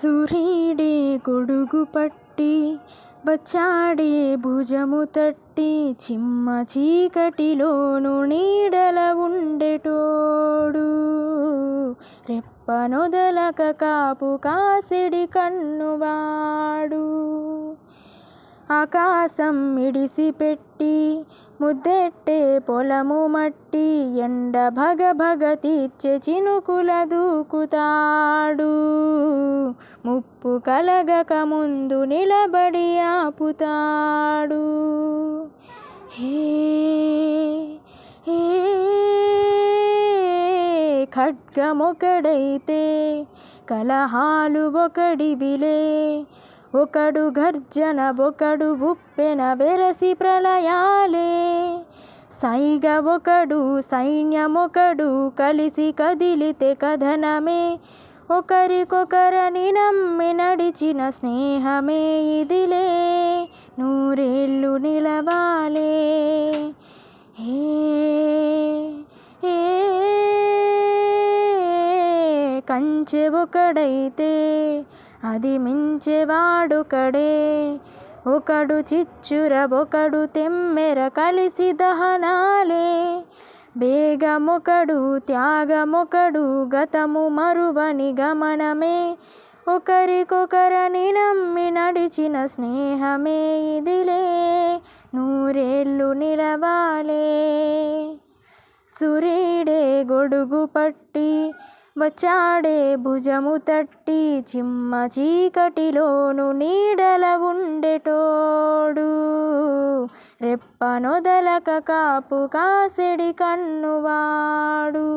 సూర్యుడే గొడుగు పట్టి వచ్చాడే భుజము తట్టి, చిమ్మ చీకటిలోను నీడల ఉండేటోడు, రెప్పనొదలక కాపు కాసిడి కన్నువాడు. ఆకాశం ఇడిసిపెట్టి ముద్దెట్టే పొలము మట్టి, ఎండ భగ భగ తీర్చే చినుకుల దూకుతాడు, ముప్పు కలగక ముందు నిలబడి ఆపుతాడు. హే హే ఖడ్గమొకడైతే కలహాలు ఒకడివిలే, ఒకడు గర్జన ఒకడు ఉప్పెన వెరసి ప్రళయాలే, సైగ ఒకడు సైన్యమొకడు కలిసి కదిలితే కథనమే, ఒకరికొకరని నమ్మి నడిచిన స్నేహమే ఇదిలే, నూరేళ్ళు నిలవాలే. హే హే కంచె ఒకడైతే అది మించెవాడొకడే, ఒకడు చిచ్చుర ఒకడు తెమ్మెర కలిసి దహనాలే, బేగమొకడు త్యాగమొకడు గతము మరువని గమనమే, ఒకరికొకరని నమ్మి నడిచిన స్నేహమే ఇదిలే, నూరేళ్ళు నిలవాలే. సూర్యుడే గొడుగు పట్టి వచ్చాడే భుజము తట్టి, చిమ్మ చీకటిలోను నీడల ఉండేటోడు, రెప్పనొదలక కాపు కాసిడి కన్నువాడు.